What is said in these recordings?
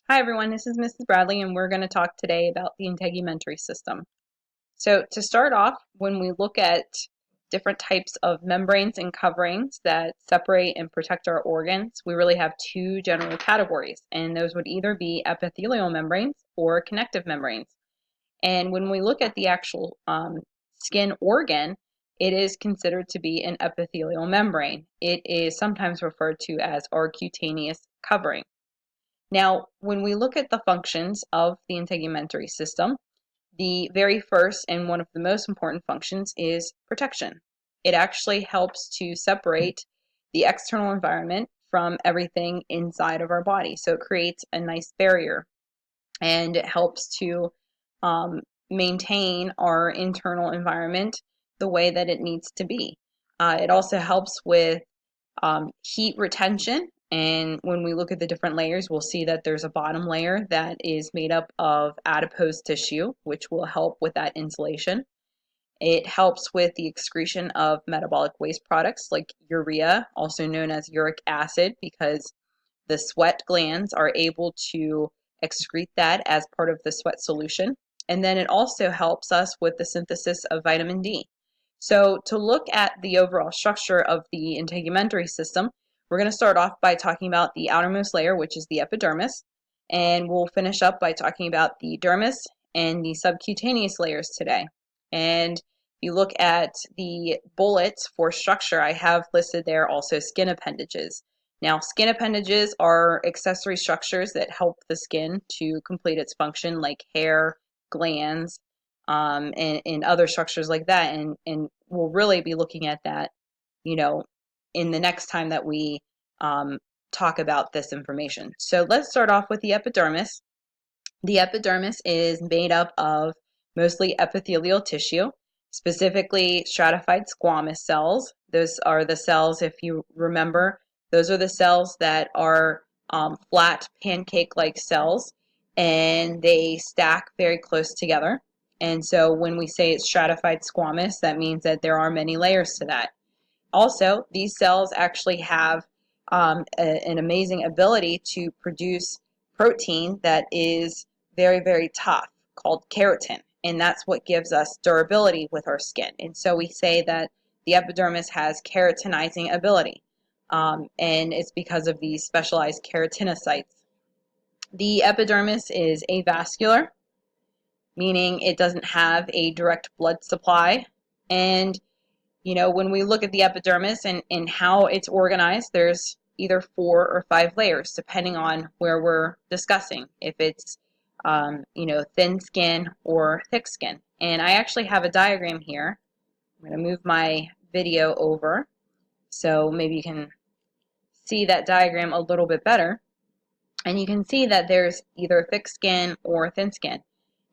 Hi everyone, this is Mrs. Bradley and we're going to talk today about the integumentary system. So to start off, when we look at different types of membranes and coverings that separate and protect our organs, we really have two general categories, and those would either be epithelial membranes or connective membranes. And when we look at the actual skin organ, it is considered to be an epithelial membrane. It is sometimes referred to as our cutaneous covering. Now, when we look at the functions of the integumentary system, the very first and one of the most important functions is protection. It actually helps to separate the external environment from everything inside of our body. So it creates a nice barrier and it helps to maintain our internal environment the way that it needs to be. It also helps with heat retention. And when we look at the different layers, we'll see that there's a bottom layer that is made up of adipose tissue, which will help with that insulation. It helps with the excretion of metabolic waste products like urea, also known as uric acid, because the sweat glands are able to excrete that as part of the sweat solution. And then it also helps us with the synthesis of vitamin D. So to look at the overall structure of the integumentary system, we're going to start off by talking about the outermost layer, which is the epidermis, and we'll finish up by talking about the dermis and the subcutaneous layers today. And if you look at the bullets for structure, I have listed there also skin appendages. Now, skin appendages are accessory structures that help the skin to complete its function, like hair, glands, and other structures like that. And we'll really be looking at that, you know, in the next time that we talk about this information. So let's start off with the epidermis. The epidermis is made up of mostly epithelial tissue, specifically stratified squamous cells. Those are the cells, if you remember, those are the cells that are flat pancake-like cells, and they stack very close together. And so when we say it's stratified squamous, that means that there are many layers to that. Also, these cells actually have an amazing ability to produce protein that is very, very tough, called keratin. And that's what gives us durability with our skin. And so we say that the epidermis has keratinizing ability. And it's because of these specialized keratinocytes. The epidermis is avascular, meaning it doesn't have a direct blood supply. And when we look at the epidermis and how it's organized, there's either 4 or 5 layers, depending on where we're discussing, if it's, thin skin or thick skin. And I actually have a diagram here. I'm going to move my video over so maybe you can see that diagram a little bit better. And you can see that there's either thick skin or thin skin.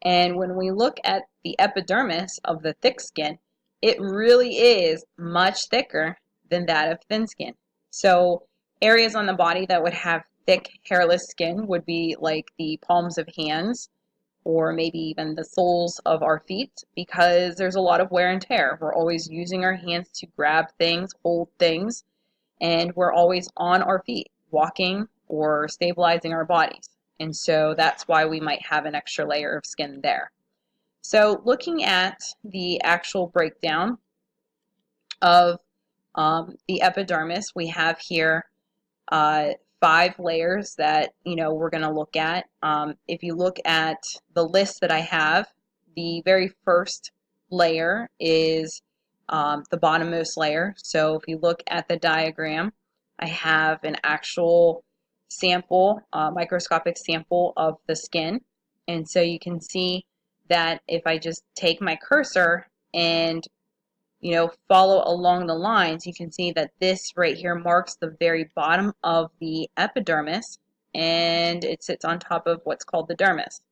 And when we look at the epidermis of the thick skin, it really is much thicker than that of thin skin. So areas on the body that would have thick hairless skin would be like the palms of hands or maybe even the soles of our feet, because there's a lot of wear and tear. We're always using our hands to grab things, hold things, and we're always on our feet, walking or stabilizing our bodies. And so that's why we might have an extra layer of skin there. So looking at the actual breakdown of the epidermis, we have here 5 layers that we're going to look at. If you look at the list that I have, the very first layer is the bottommost layer. So if you look at the diagram, I have an actual sample, microscopic sample of the skin. And so you can see that if I just take my cursor and follow along the lines, you can see that this right here marks the very bottom of the epidermis, and it sits on top of what's called the dermis.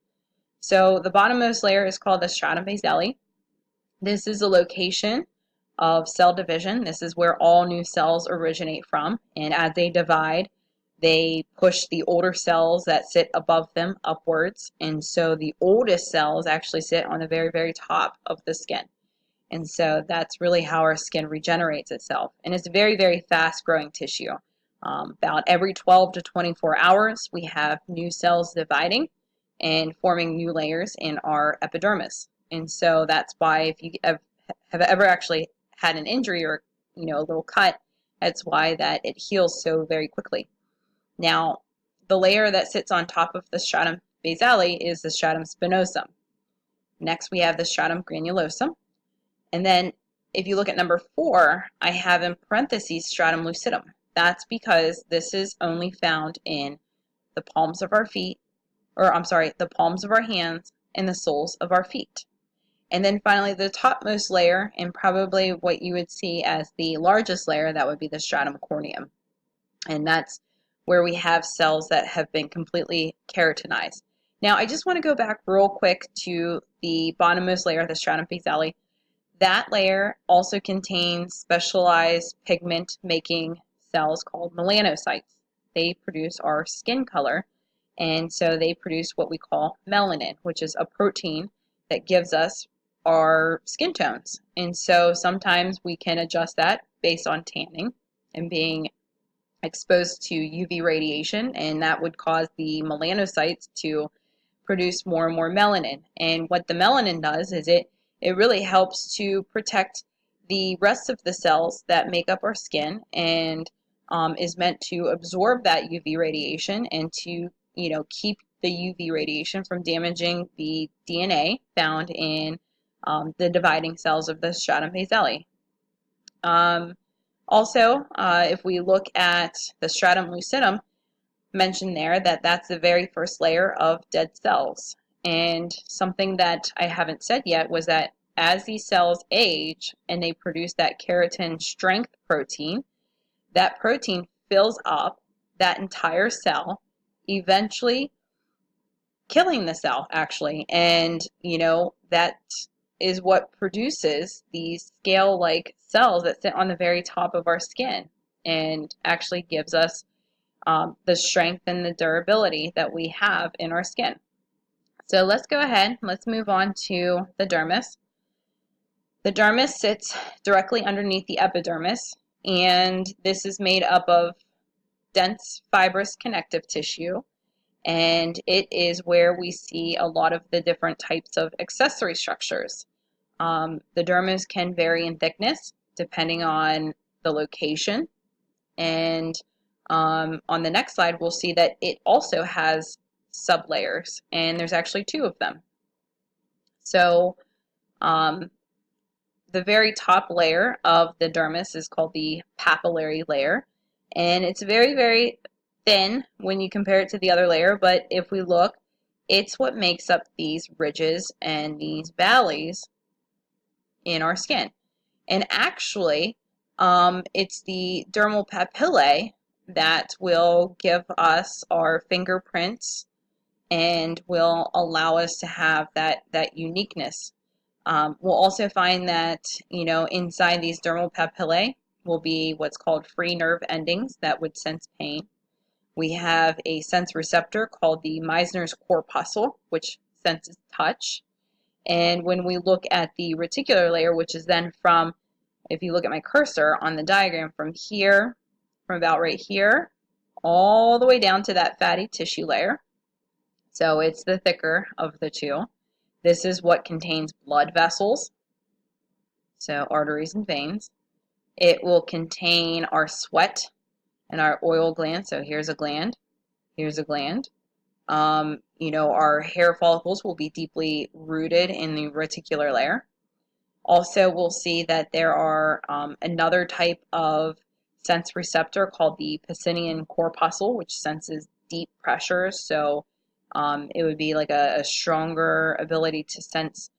So the bottommost layer is called the stratum basale. This is a location of cell division. This is where all new cells originate from, and as they divide, they push the older cells that sit above them upwards, and so the oldest cells actually sit on the very, very top of the skin. And so that's really how our skin regenerates itself. And it's very, very fast growing tissue. About every 12 to 24 hours, we have new cells dividing and forming new layers in our epidermis. And so that's why if you have ever actually had an injury or a little cut, that's why that it heals so very quickly. Now, the layer that sits on top of the stratum basale is the stratum spinosum. Next, we have the stratum granulosum. And then if you look at number 4, I have in parentheses stratum lucidum. That's because this is only found in the palms of our feet, or I'm sorry, the palms of our hands and the soles of our feet. And then finally, the topmost layer, and probably what you would see as the largest layer, that would be the stratum corneum. And that's where we have cells that have been completely keratinized. Now, I just want to go back real quick to the bottommost layer, the stratum basale. That layer also contains specialized pigment-making cells called melanocytes. They produce our skin color, and so they produce what we call melanin, which is a protein that gives us our skin tones. And so sometimes we can adjust that based on tanning and being exposed to UV radiation, and that would cause the melanocytes to produce more and more melanin. And what the melanin does is it really helps to protect the rest of the cells that make up our skin, and is meant to absorb that UV radiation and to keep the UV radiation from damaging the DNA found in the dividing cells of the stratum basale. Also, if we look at the stratum lucidum, mentioned there that's the very first layer of dead cells. And something that I haven't said yet was that as these cells age and they produce that keratin strength protein, that protein fills up that entire cell, eventually killing the cell actually. And that is what produces these scale-like cells that sit on the very top of our skin and actually gives us the strength and the durability that we have in our skin. So let's go ahead, let's move on to the dermis. The dermis sits directly underneath the epidermis, and this is made up of dense fibrous connective tissue, and it is where we see a lot of the different types of accessory structures. The dermis can vary in thickness depending on the location, and on the next slide we'll see that it also has sublayers, and there's actually 2 of them. So the very top layer of the dermis is called the papillary layer, and it's very, very thin when you compare it to the other layer, but if we look, it's what makes up these ridges and these valleys in our skin. And actually, it's the dermal papillae that will give us our fingerprints and will allow us to have that uniqueness. We'll also find that, inside these dermal papillae will be what's called free nerve endings that would sense pain. We have a sense receptor called the Meissner's corpuscle, which senses touch. And when we look at the reticular layer, which is then from, if you look at my cursor on the diagram, from here, from about right here, all the way down to that fatty tissue layer. So it's the thicker of the 2. This is what contains blood vessels, so arteries and veins. It will contain our sweat and our oil glands. So here's a gland, here's a gland. Our hair follicles will be deeply rooted in the reticular layer. Also, we'll see that there are another type of sense receptor called the Pacinian corpuscle, which senses deep pressures. So it would be like a stronger ability to sense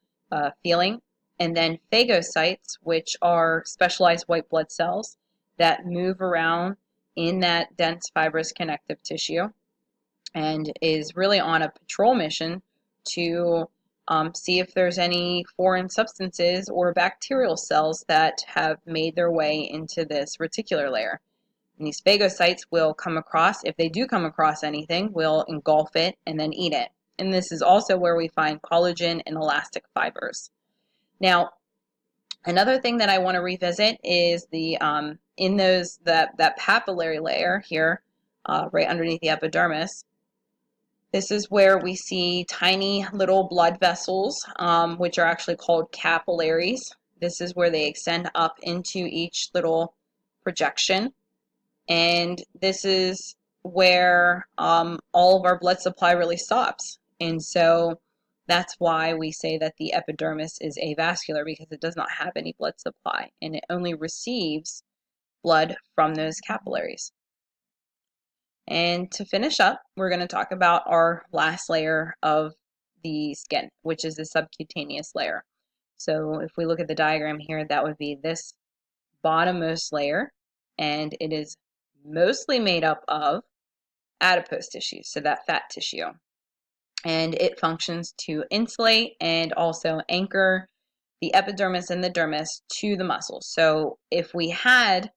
feeling. And then phagocytes, which are specialized white blood cells that move around in that dense fibrous connective tissue and is really on a patrol mission to see if there's any foreign substances or bacterial cells that have made their way into this reticular layer. And these phagocytes will come across, if they do come across anything, will engulf it and then eat it. And this is also where we find collagen and elastic fibers. Now, Another thing that I want to revisit is the in those that papillary layer here, right underneath the epidermis. This is where we see tiny little blood vessels, which are actually called capillaries. This is where they extend up into each little projection. And this is where all of our blood supply really stops. And so that's why we say that the epidermis is avascular, because it does not have any blood supply and it only receives blood from those capillaries. And to finish up, we're going to talk about our last layer of the skin, which is the subcutaneous layer. So if we look at the diagram here, that would be this bottommost layer, and it is mostly made up of adipose tissue, so that fat tissue. And it functions to insulate and also anchor the epidermis and the dermis to the muscles. So if we had,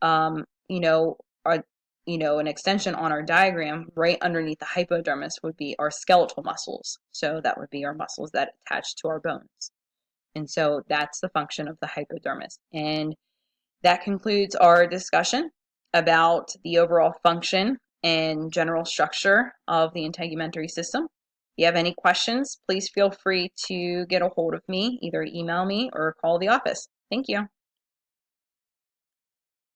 you know, our, an extension on our diagram, right underneath the hypodermis would be our skeletal muscles. So that would be our muscles that attach to our bones. And so that's the function of the hypodermis. And that concludes our discussion about the overall function and general structure of the integumentary system. If you have any questions, please feel free to get a hold of me, either email me or call the office. Thank you.